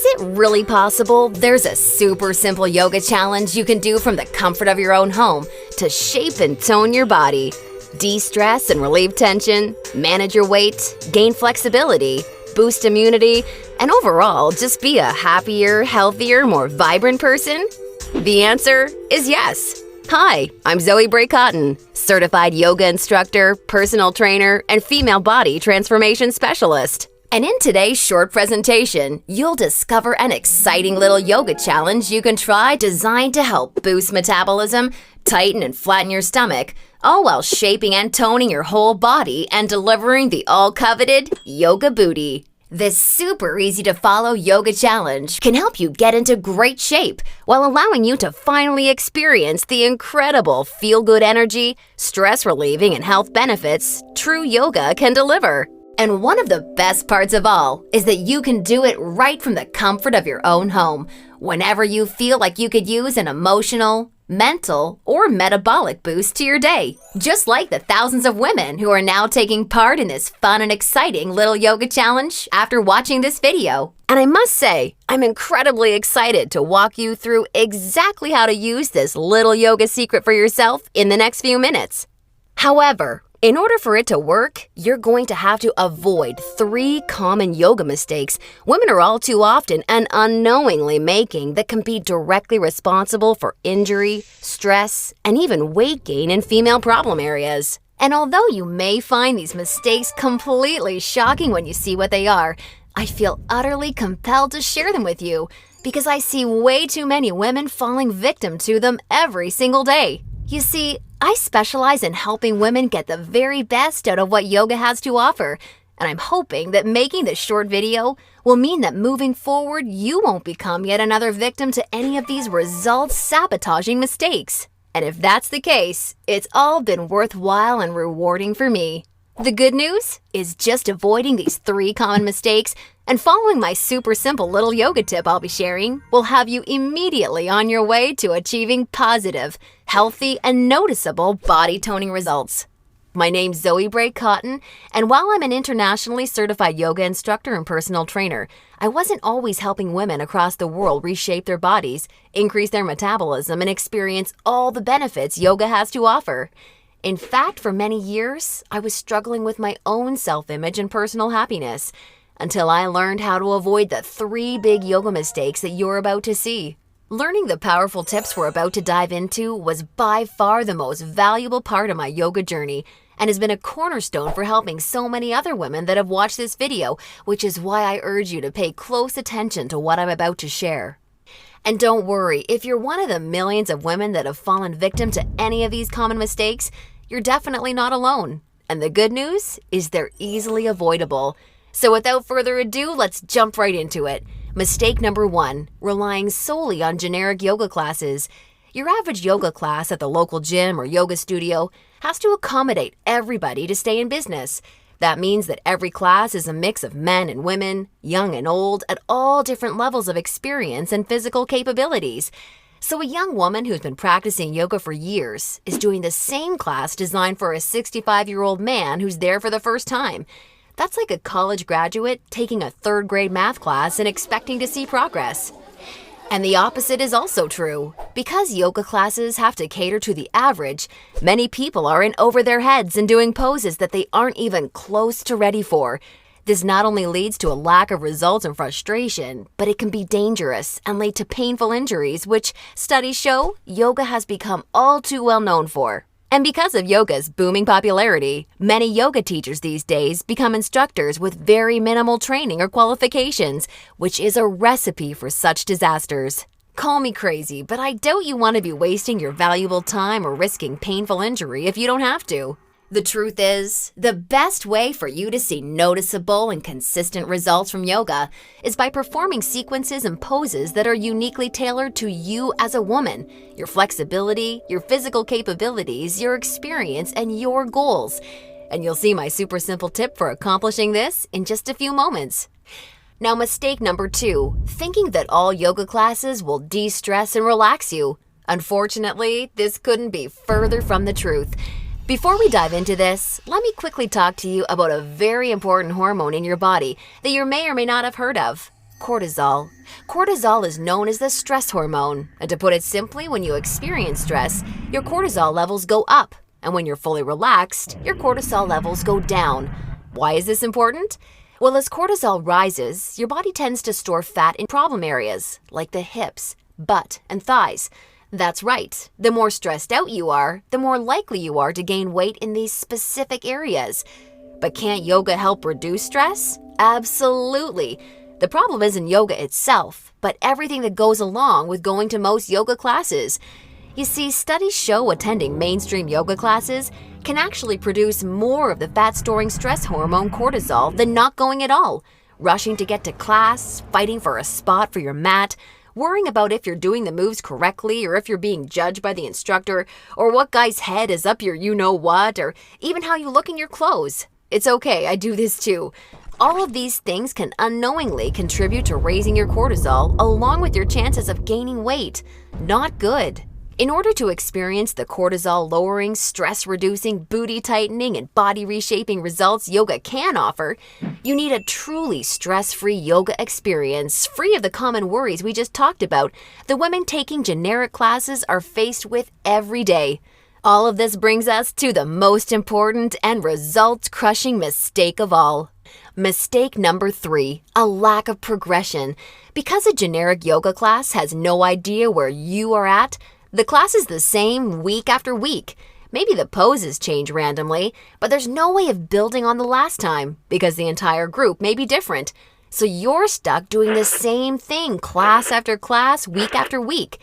it really possible there's a super simple yoga challenge you can do from the comfort of your own home to shape and tone your body, de-stress and relieve tension, manage your weight, gain flexibility, boost immunity, and overall just be a happier, healthier, more vibrant person? The answer is yes. Hi, I'm Zoe Bray-Cotton, certified yoga instructor, personal trainer, and female body transformation specialist. And in today's short presentation, you'll discover an exciting little yoga challenge you can try designed to help boost metabolism, tighten and flatten your stomach, all while shaping and toning your whole body and delivering the all-coveted yoga booty. This super easy-to-follow yoga challenge can help you get into great shape while allowing you to finally experience the incredible feel-good energy, stress-relieving, and health benefits true yoga can deliver. And one of the best parts of all is that you can do it right from the comfort of your own home, whenever you feel like you could use an emotional, mental, or metabolic boost to your day. Just like the thousands of women who are now taking part in this fun and exciting little yoga challenge after watching this video. And I must say, I'm incredibly excited to walk you through exactly how to use this little yoga secret for yourself in the next few minutes. However, in order for it to work, you're going to have to avoid 3 common yoga mistakes women are all too often and unknowingly making that can be directly responsible for injury, stress, and even weight gain in female problem areas. And although you may find these mistakes completely shocking when you see what they are, I feel utterly compelled to share them with you because I see way too many women falling victim to them every single day. You see, I specialize in helping women get the very best out of what yoga has to offer, and I'm hoping that making this short video will mean that moving forward, you won't become yet another victim to any of these results-sabotaging mistakes. And if that's the case, it's all been worthwhile and rewarding for me. The good news is just avoiding these 3 common mistakes and following my super simple little yoga tip I'll be sharing will have you immediately on your way to achieving positive, healthy, and noticeable body toning results. My name's Zoe Bray-Cotton, and while I'm an internationally certified yoga instructor and personal trainer, I wasn't always helping women across the world reshape their bodies, increase their metabolism, and experience all the benefits yoga has to offer. In fact, for many years, I was struggling with my own self-image and personal happiness until I learned how to avoid the 3 big yoga mistakes that you're about to see. Learning the powerful tips we're about to dive into was by far the most valuable part of my yoga journey and has been a cornerstone for helping so many other women that have watched this video, which is why I urge you to pay close attention to what I'm about to share. And don't worry, if you're one of the millions of women that have fallen victim to any of these common mistakes, you're definitely not alone. And the good news is they're easily avoidable. So without further ado, let's jump right into it. Mistake number 1, relying solely on generic yoga classes. Your average yoga class at the local gym or yoga studio has to accommodate everybody to stay in business. That means that every class is a mix of men and women, young and old, at all different levels of experience and physical capabilities. So a young woman who's been practicing yoga for years is doing the same class designed for a 65-year-old man who's there for the first time. That's like a college graduate taking a 3rd grade math class and expecting to see progress. And the opposite is also true. Because yoga classes have to cater to the average, many people are in over their heads and doing poses that they aren't even close to ready for. This not only leads to a lack of results and frustration, but it can be dangerous and lead to painful injuries, which studies show yoga has become all too well known for. And because of yoga's booming popularity, many yoga teachers these days become instructors with very minimal training or qualifications, which is a recipe for such disasters. Call me crazy, but I doubt you want to be wasting your valuable time or risking painful injury if you don't have to. The truth is, the best way for you to see noticeable and consistent results from yoga is by performing sequences and poses that are uniquely tailored to you as a woman, your flexibility, your physical capabilities, your experience, and your goals. And you'll see my super simple tip for accomplishing this in just a few moments. Now, mistake number 2, thinking that all yoga classes will de-stress and relax you. Unfortunately, this couldn't be further from the truth. Before we dive into this, let me quickly talk to you about a very important hormone in your body that you may or may not have heard of. Cortisol. Cortisol is known as the stress hormone, and to put it simply, when you experience stress, your cortisol levels go up, and when you're fully relaxed, your cortisol levels go down. Why is this important? Well, as cortisol rises, your body tends to store fat in problem areas, like the hips, butt, and thighs. That's right, the more stressed out you are, the more likely you are to gain weight in these specific areas. But can't yoga help reduce stress? Absolutely. The problem isn't yoga itself, but everything that goes along with going to most yoga classes. You see, studies show attending mainstream yoga classes can actually produce more of the fat-storing stress hormone cortisol than not going at all. Rushing to get to class, fighting for a spot for your mat, worrying about if you're doing the moves correctly or if you're being judged by the instructor, or what guy's head is up your you-know-what, or even how you look in your clothes. It's okay, I do this too. All of these things can unknowingly contribute to raising your cortisol along with your chances of gaining weight. Not good. In order to experience the cortisol-lowering, stress-reducing, booty-tightening, and body-reshaping results yoga can offer, you need a truly stress-free yoga experience, free of the common worries we just talked about the women taking generic classes are faced with every day. All of this brings us to the most important and results-crushing mistake of all. Mistake number 3, a lack of progression. Because a generic yoga class has no idea where you are at, the class is the same week after week. Maybe the poses change randomly, but there's no way of building on the last time because the entire group may be different. So you're stuck doing the same thing class after class, week after week.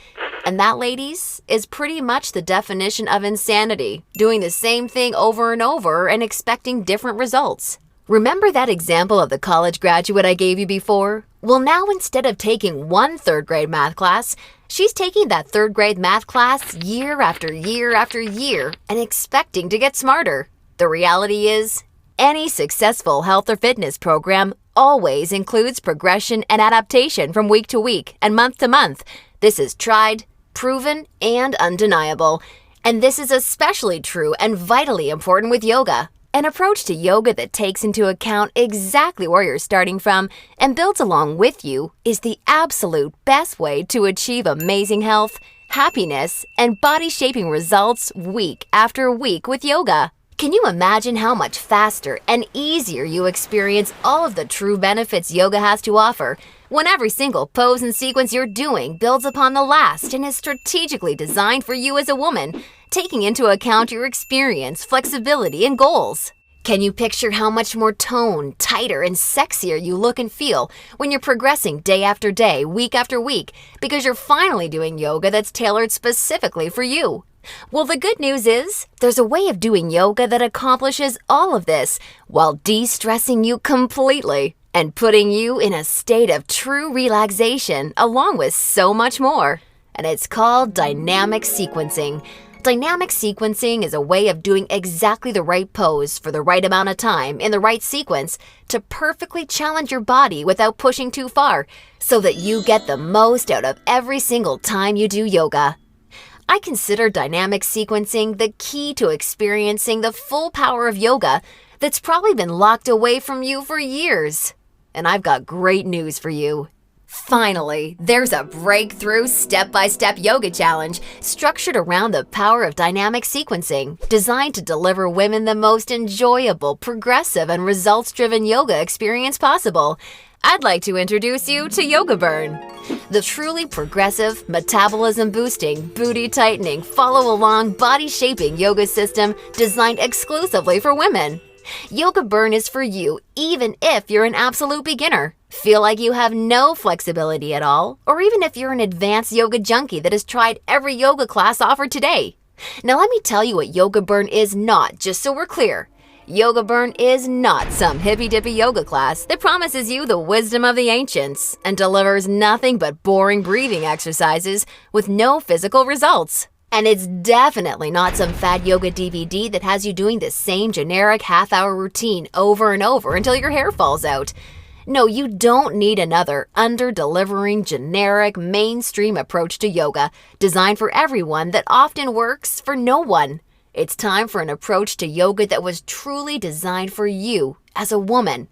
And that, ladies, is pretty much the definition of insanity, doing the same thing over and over and expecting different results. Remember that example of the college graduate I gave you before? Well, now instead of taking one third-grade math class, she's taking that third-grade math class year after year after year and expecting to get smarter. The reality is, any successful health or fitness program always includes progression and adaptation from week to week and month to month. This is tried, proven, and undeniable. And this is especially true and vitally important with yoga. An approach to yoga that takes into account exactly where you're starting from and builds along with you is the absolute best way to achieve amazing health, happiness, and body-shaping results week after week with yoga. Can you imagine how much faster and easier you experience all of the true benefits yoga has to offer when every single pose and sequence you're doing builds upon the last and is strategically designed for you as a woman, taking into account your experience, flexibility, and goals? Can you picture how much more toned, tighter, and sexier you look and feel when you're progressing day after day, week after week, because you're finally doing yoga that's tailored specifically for you? Well, the good news is, there's a way of doing yoga that accomplishes all of this while de-stressing you completely and putting you in a state of true relaxation along with so much more. And it's called dynamic sequencing. Dynamic sequencing is a way of doing exactly the right pose for the right amount of time in the right sequence to perfectly challenge your body without pushing too far so that you get the most out of every single time you do yoga. I consider dynamic sequencing the key to experiencing the full power of yoga that's probably been locked away from you for years. And I've got great news for you. Finally, there's a breakthrough step-by-step yoga challenge structured around the power of dynamic sequencing, designed to deliver women the most enjoyable, progressive, and results-driven yoga experience possible. I'd like to introduce you to YOGABURN, the truly progressive, metabolism-boosting, booty-tightening, follow-along, body-shaping yoga system designed exclusively for women. YOGABURN is for you even if you're an absolute beginner, feel like you have no flexibility at all, or even if you're an advanced yoga junkie that has tried every yoga class offered today. Now let me tell you what YOGABURN is not, just so we're clear. YOGABURN is not some hippy-dippy yoga class that promises you the wisdom of the ancients and delivers nothing but boring breathing exercises with no physical results. And it's definitely not some fad yoga DVD that has you doing the same generic half-hour routine over and over until your hair falls out. No, you don't need another under-delivering, generic, mainstream approach to yoga designed for everyone that often works for no one. It's time for an approach to yoga that was truly designed for you as a woman.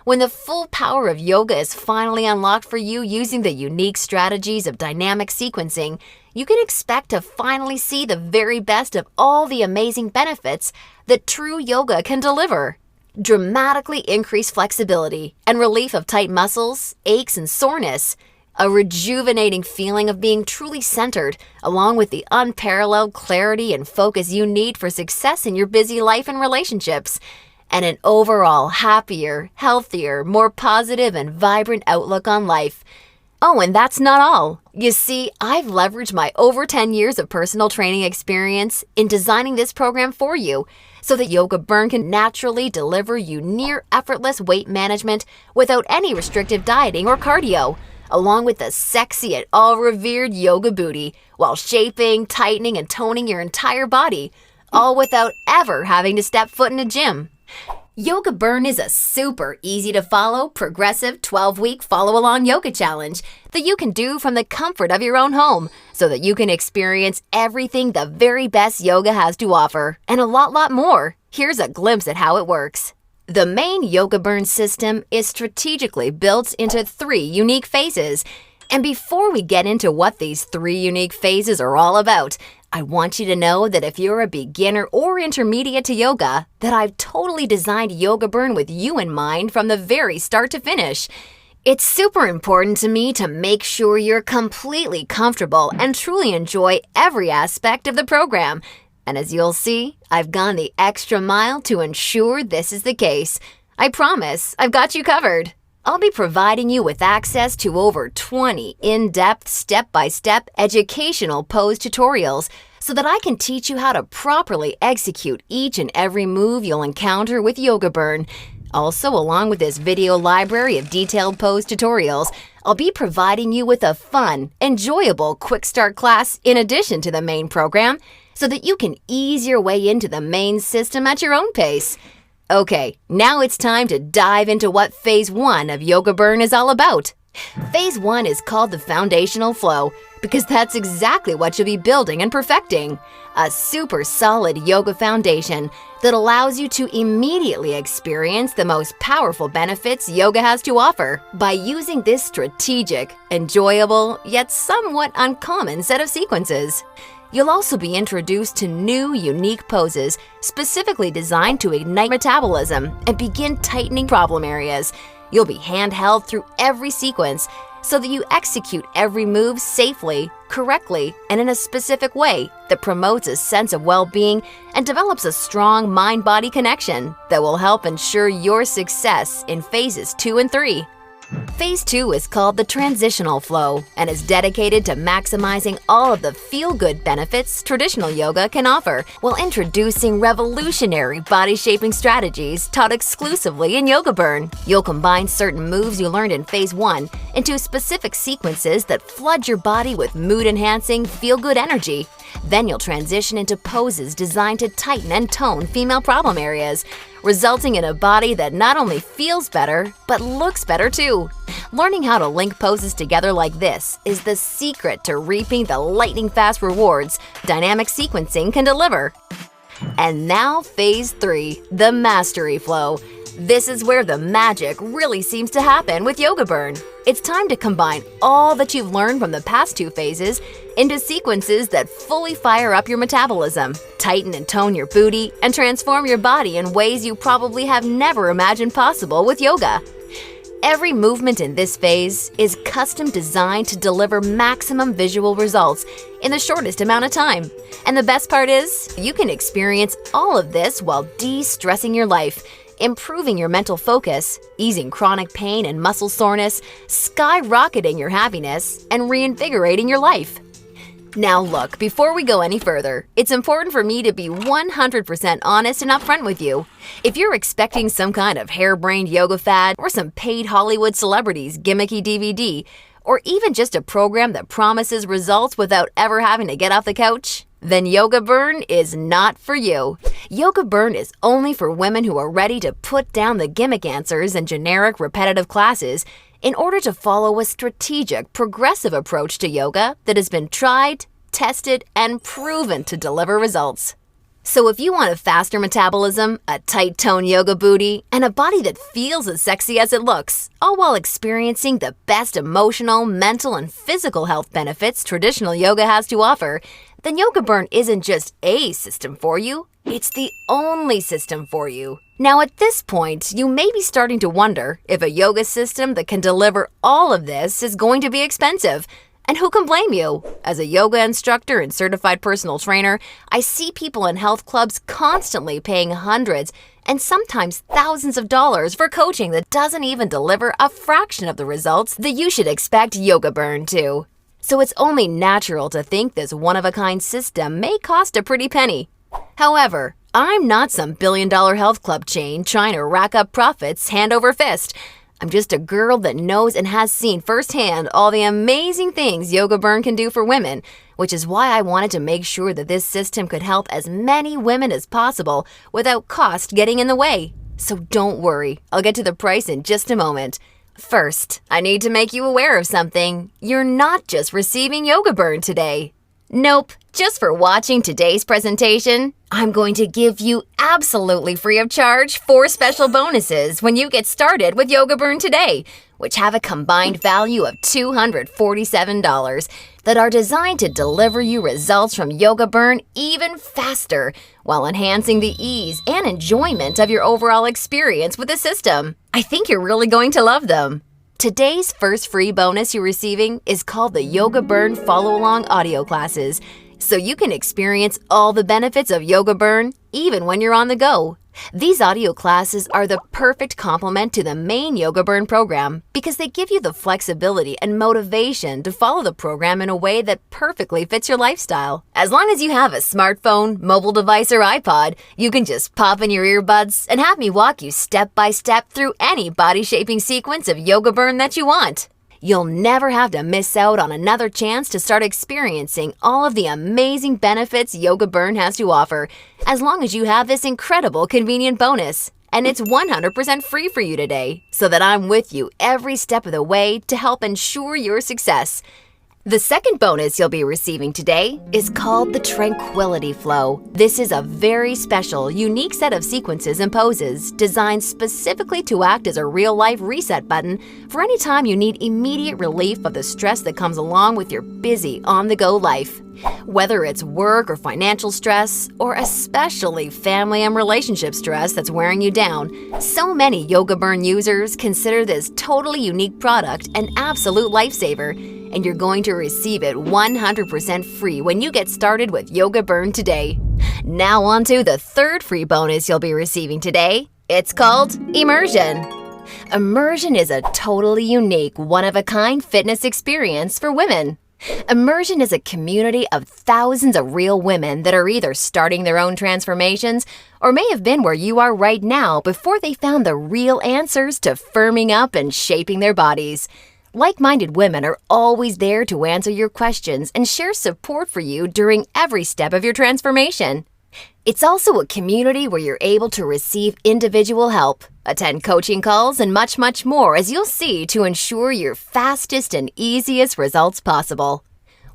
When the full power of yoga is finally unlocked for you using the unique strategies of dynamic sequencing, you can expect to finally see the very best of all the amazing benefits that true yoga can deliver. Dramatically increased flexibility and relief of tight muscles, aches, and soreness. A rejuvenating feeling of being truly centered, along with the unparalleled clarity and focus you need for success in your busy life and relationships. And an overall happier, healthier, more positive, and vibrant outlook on life. Oh, and that's not all. You see, I've leveraged my over 10 years of personal training experience in designing this program for you so that YOGABURN can naturally deliver you near effortless weight management without any restrictive dieting or cardio, along with the sexy yet all-revered yoga booty while shaping, tightening, and toning your entire body, all without ever having to step foot in a gym. YOGABURN is a super easy-to-follow, progressive 12-week follow-along yoga challenge that you can do from the comfort of your own home so that you can experience everything the very best yoga has to offer and a lot more. Here's a glimpse at how it works. The main YOGABURN system is strategically built into 3 unique phases. And before we get into what these 3 unique phases are all about, I want you to know that if you're a beginner or intermediate to yoga, that I've totally designed YOGABURN with you in mind from the very start to finish. It's super important to me to make sure you're completely comfortable and truly enjoy every aspect of the program. And as you'll see, I've gone the extra mile to ensure this is the case. I promise, I've got you covered. I'll be providing you with access to over 20 in-depth, step-by-step educational pose tutorials so that I can teach you how to properly execute each and every move you'll encounter with YOGABURN. Also, along with this video library of detailed pose tutorials, I'll be providing you with a fun, enjoyable quick start class in addition to the main program so that you can ease your way into the main system at your own pace. Okay, now it's time to dive into what Phase 1 of YOGABURN is all about. Phase 1 is called the foundational flow because that's exactly what you'll be building and perfecting. A super solid yoga foundation that allows you to immediately experience the most powerful benefits yoga has to offer by using this strategic, enjoyable, yet somewhat uncommon set of sequences. You'll also be introduced to new, unique poses specifically designed to ignite metabolism and begin tightening problem areas. You'll be handheld through every sequence so that you execute every move safely, correctly, and in a specific way that promotes a sense of well-being and develops a strong mind-body connection that will help ensure your success in phases 2 and 3. Phase 2 is called the transitional flow and is dedicated to maximizing all of the feel-good benefits traditional yoga can offer while introducing revolutionary body-shaping strategies taught exclusively in YOGABURN. You'll combine certain moves you learned in Phase 1 into specific sequences that flood your body with mood-enhancing, feel-good energy. Then you'll transition into poses designed to tighten and tone female problem areas, resulting in a body that not only feels better, but looks better too. Learning how to link poses together like this is the secret to reaping the lightning-fast rewards dynamic sequencing can deliver. And now Phase 3, the mastery flow. This is where the magic really seems to happen with YOGABURN. It's time to combine all that you've learned from the past 2 phases into sequences that fully fire up your metabolism, tighten and tone your booty, and transform your body in ways you probably have never imagined possible with yoga. Every movement in this phase is custom designed to deliver maximum visual results in the shortest amount of time. And the best part is, you can experience all of this while de-stressing your life, improving your mental focus, easing chronic pain and muscle soreness, skyrocketing your happiness, and reinvigorating your life. Now look, before we go any further, it's important for me to be 100% honest and upfront with you. If you're expecting some kind of harebrained yoga fad or some paid Hollywood celebrities gimmicky DVD, or even just a program that promises results without ever having to get off the couch, then YOGABURN is not for you. YOGABURN is only for women who are ready to put down the gimmick answers and generic repetitive classes in order to follow a strategic, progressive approach to yoga that has been tried, tested, and proven to deliver results. So if you want a faster metabolism, a tight toned yoga booty, and a body that feels as sexy as it looks, all while experiencing the best emotional, mental, and physical health benefits traditional yoga has to offer, then YOGABURN isn't just a system for you, it's the only system for you. Now at this point, you may be starting to wonder if a yoga system that can deliver all of this is going to be expensive. And who can blame you? As a yoga instructor and certified personal trainer, I see people in health clubs constantly paying hundreds and sometimes thousands of dollars for coaching that doesn't even deliver a fraction of the results that you should expect YOGABURN to. So it's only natural to think this one-of-a-kind system may cost a pretty penny. However, I'm not some billion-dollar health club chain trying to rack up profits hand over fist. I'm just a girl that knows and has seen firsthand all the amazing things YOGABURN can do for women, which is why I wanted to make sure that this system could help as many women as possible without cost getting in the way. So don't worry, I'll get to the price in just a moment. First, I need to make you aware of something. You're not just receiving YOGABURN today. Nope, just for watching today's presentation, I'm going to give you absolutely free of charge 4 special bonuses when you get started with YOGABURN today, which have a combined value of $247 that are designed to deliver you results from YOGABURN even faster while enhancing the ease and enjoyment of your overall experience with the system. I think you're really going to love them. Today's first free bonus you're receiving is called the YOGABURN Follow-Along Audio Classes, so you can experience all the benefits of YOGABURN even when you're on the go. These audio classes are the perfect complement to the main YOGABURN program because they give you the flexibility and motivation to follow the program in a way that perfectly fits your lifestyle. As long as you have a smartphone, mobile device, or iPod, you can just pop in your earbuds and have me walk you step by step through any body-shaping sequence of YOGABURN that you want. You'll never have to miss out on another chance to start experiencing all of the amazing benefits YOGABURN has to offer, as long as you have this incredible convenient bonus. And it's 100% free for you today, so that I'm with you every step of the way to help ensure your success. The second bonus you'll be receiving today is called the Tranquility Flow. This is a very special, unique set of sequences and poses designed specifically to act as a real-life reset button for any time you need immediate relief of the stress that comes along with your busy, on-the-go life. Whether it's work or financial stress, or especially family and relationship stress that's wearing you down, so many YOGABURN users consider this totally unique product an absolute lifesaver, and you're going to receive it 100% free when you get started with YOGABURN today. Now on to the third free bonus you'll be receiving today. It's called Immersion. Immersion is a totally unique, one-of-a-kind fitness experience for women. Immersion is a community of thousands of real women that are either starting their own transformations or may have been where you are right now before they found the real answers to firming up and shaping their bodies. Like-minded women are always there to answer your questions and share support for you during every step of your transformation. It's also a community where you're able to receive individual help, attend coaching calls, and much, much more, as you'll see, to ensure your fastest and easiest results possible.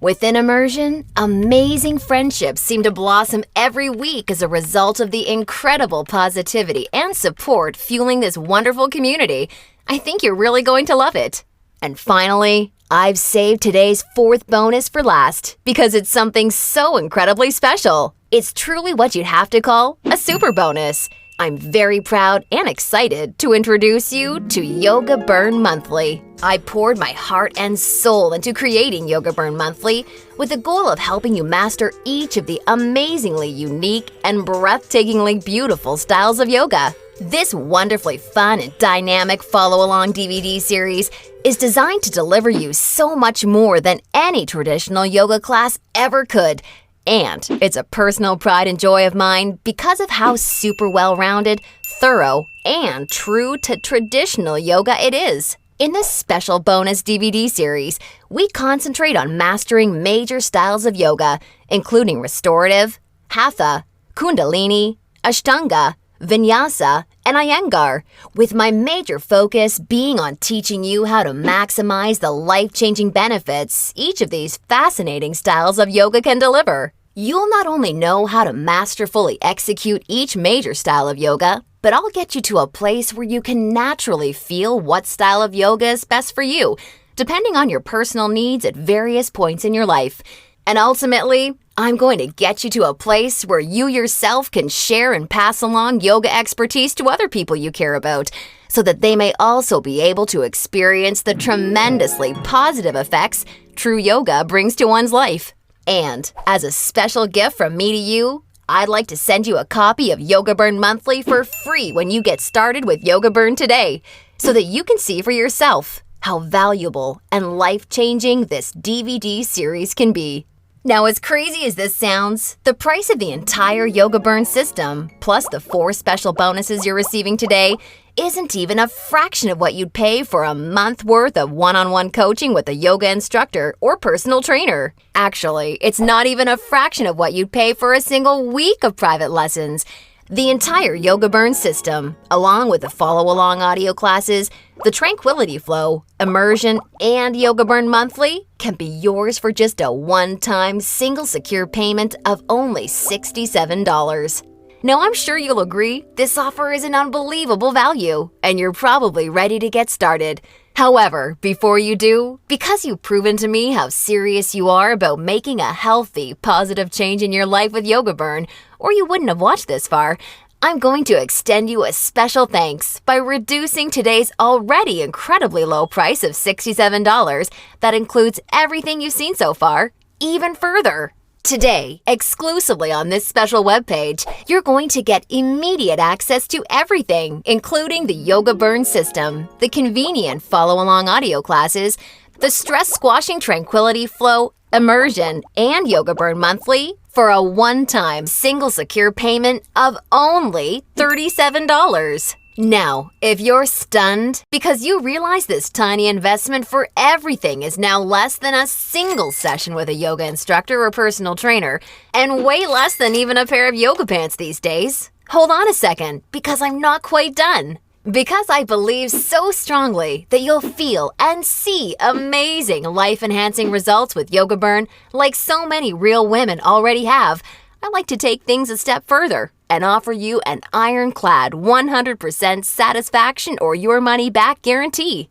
Within Immersion, amazing friendships seem to blossom every week as a result of the incredible positivity and support fueling this wonderful community. I think you're really going to love it. And finally, I've saved today's fourth bonus for last because it's something so incredibly special. It's truly what you'd have to call a super bonus. I'm very proud and excited to introduce you to YOGABURN Monthly. I poured my heart and soul into creating YOGABURN Monthly with the goal of helping you master each of the amazingly unique and breathtakingly beautiful styles of yoga. This wonderfully fun and dynamic follow-along DVD series is designed to deliver you so much more than any traditional yoga class ever could. And it's a personal pride and joy of mine because of how super well-rounded, thorough, and true to traditional yoga it is. In this special bonus DVD series, we concentrate on mastering major styles of yoga, including restorative, hatha, kundalini, ashtanga, vinyasa, and iyengar, with my major focus being on teaching you how to maximize the life-changing benefits each of these fascinating styles of yoga can deliver. You'll not only know how to masterfully execute each major style of yoga, but I'll get you to a place where you can naturally feel what style of yoga is best for you, depending on your personal needs at various points in your life. And ultimately, I'm going to get you to a place where you yourself can share and pass along yoga expertise to other people you care about, so that they may also be able to experience the tremendously positive effects true yoga brings to one's life. And as a special gift from me to you, I'd like to send you a copy of YOGABURN Monthly for free when you get started with YOGABURN today, so that you can see for yourself how valuable and life-changing this DVD series can be. Now, as crazy as this sounds, the price of the entire YOGABURN system, plus the 4 special bonuses you're receiving today, isn't even a fraction of what you'd pay for a month worth of one-on-one coaching with a yoga instructor or personal trainer. Actually, it's not even a fraction of what you'd pay for a single week of private lessons. The entire YOGABURN system, along with the follow-along audio classes, the Tranquility Flow, Immersion, and YOGABURN Monthly, can be yours for just a one-time single secure payment of only $67. Now, I'm sure you'll agree this offer is an unbelievable value, and you're probably ready to get started. However, before you do, because you've proven to me how serious you are about making a healthy, positive change in your life with YOGABURN, or you wouldn't have watched this far, I'm going to extend you a special thanks by reducing today's already incredibly low price of $67 that includes everything you've seen so far, even further. Today, exclusively on this special webpage, you're going to get immediate access to everything, including the YOGABURN system, the convenient follow-along audio classes, the stress-squashing Tranquility Flow, Immersion, and YOGABURN Monthly for a one-time single secure payment of only $37. Now, if you're stunned because you realize this tiny investment for everything is now less than a single session with a yoga instructor or personal trainer, and way less than even a pair of yoga pants these days, hold on a second, because I'm not quite done. Because I believe so strongly that you'll feel and see amazing life-enhancing results with YOGABURN like so many real women already have, I like to take things a step further and offer you an ironclad 100% satisfaction or your money back guarantee.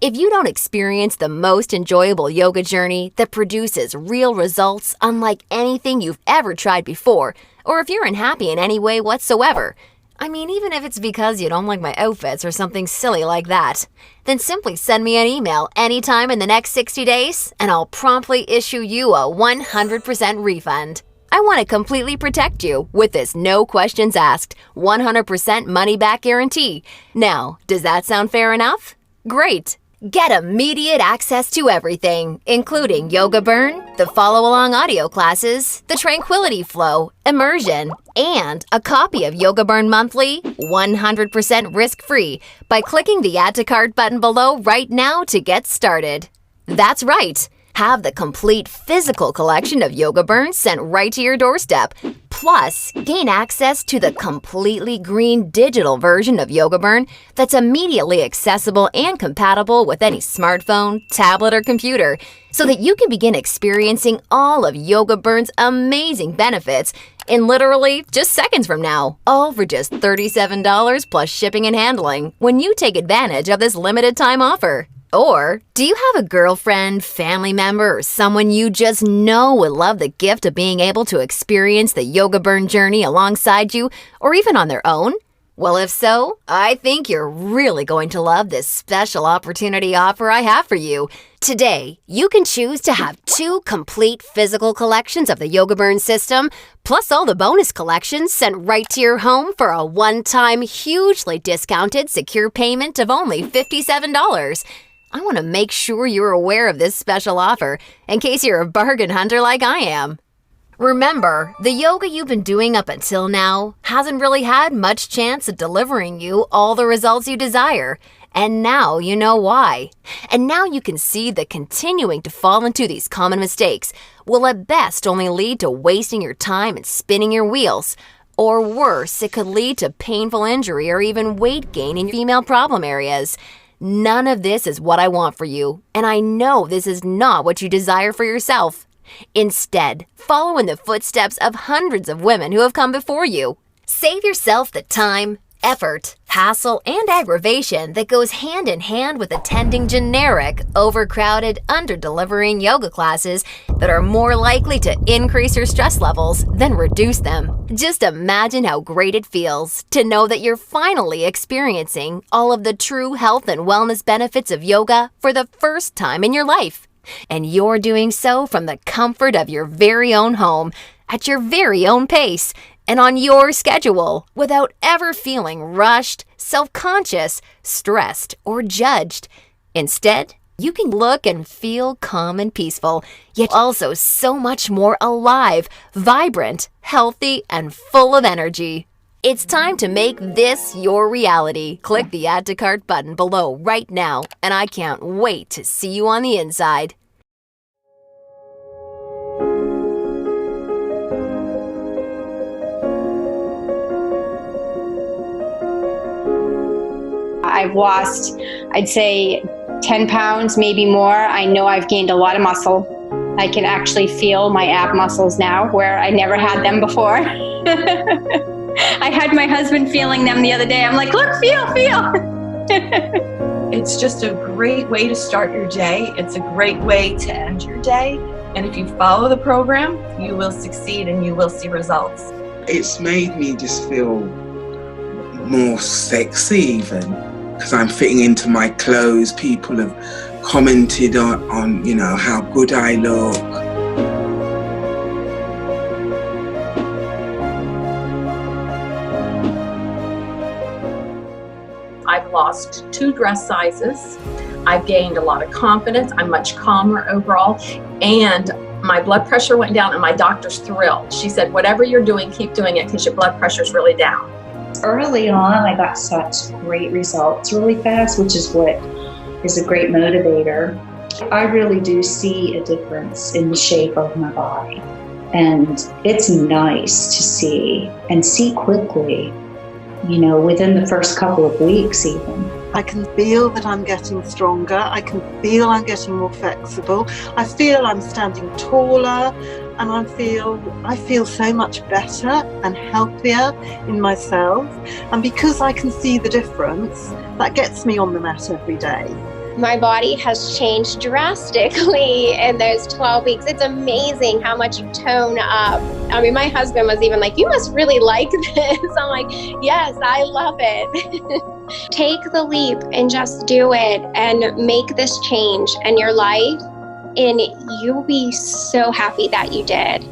If you don't experience the most enjoyable yoga journey that produces real results unlike anything you've ever tried before, or if you're unhappy in any way whatsoever, I mean, even if it's because you don't like my outfits or something silly like that, then simply send me an email anytime in the next 60 days and I'll promptly issue you a 100% refund. I want to completely protect you with this no questions asked, 100% money back guarantee. Now, does that sound fair enough? Great! Get immediate access to everything, including YOGABURN, the follow-along audio classes, the Tranquility Flow, Immersion, and a copy of YOGABURN Monthly 100% risk-free by clicking the Add to Cart button below right now to get started. That's right! Have the complete physical collection of YOGABURN sent right to your doorstep. Plus, gain access to the completely green digital version of YOGABURN that's immediately accessible and compatible with any smartphone, tablet, or computer, so that you can begin experiencing all of YOGABURN's amazing benefits in literally just seconds from now, all for just $37 plus shipping and handling when you take advantage of this limited time offer. Or, do you have a girlfriend, family member, or someone you just know would love the gift of being able to experience the YOGABURN journey alongside you, or even on their own? Well, if so, I think you're really going to love this special opportunity offer I have for you. Today, you can choose to have 2 complete physical collections of the YOGABURN system, plus all the bonus collections sent right to your home for a one-time, hugely discounted secure payment of only $57. I want to make sure you're aware of this special offer in case you're a bargain hunter like I am. Remember, the yoga you've been doing up until now hasn't really had much chance of delivering you all the results you desire, and now you know why. And now you can see that continuing to fall into these common mistakes will at best only lead to wasting your time and spinning your wheels. Or worse, it could lead to painful injury or even weight gain in your female problem areas. None of this is what I want for you, and I know this is not what you desire for yourself. Instead, follow in the footsteps of hundreds of women who have come before you. Save yourself the time, effort, hassle, and aggravation that goes hand in hand with attending generic, overcrowded, under-delivering yoga classes that are more likely to increase your stress levels than reduce them. Just imagine how great it feels to know that you're finally experiencing all of the true health and wellness benefits of yoga for the first time in your life. And you're doing so from the comfort of your very own home, at your very own pace, and on your schedule, without ever feeling rushed, self-conscious, stressed, or judged. Instead, you can look and feel calm and peaceful, yet also so much more alive, vibrant, healthy, and full of energy. It's time to make this your reality. Click the Add to Cart button below right now, and I can't wait to see you on the inside. I've lost, I'd say, 10 pounds, maybe more. I know I've gained a lot of muscle. I can actually feel my ab muscles now where I never had them before. I had my husband feeling them the other day. I'm like, look, feel. It's just a great way to start your day. It's a great way to end your day. And if you follow the program, you will succeed and you will see results. It's made me just feel more sexy even. Because I'm fitting into my clothes. People have commented on how good I look. I've lost 2 dress sizes. I've gained a lot of confidence. I'm much calmer overall. And my blood pressure went down and my doctor's thrilled. She said, whatever you're doing, keep doing it because your blood pressure's really down. Early on, I got such great results really fast, which is what is a great motivator. I really do see a difference in the shape of my body. And it's nice to see and see quickly, within the first couple of weeks even. I can feel that I'm getting stronger. I can feel I'm getting more flexible. I feel I'm standing taller, and I feel so much better and healthier in myself. And because I can see the difference, that gets me on the mat every day. My body has changed drastically in those 12 weeks. It's amazing how much you tone up. I mean, my husband was even like, you must really like this. I'm like, yes, I love it. Take the leap and just do it and make this change in your life. And you'll be so happy that you did.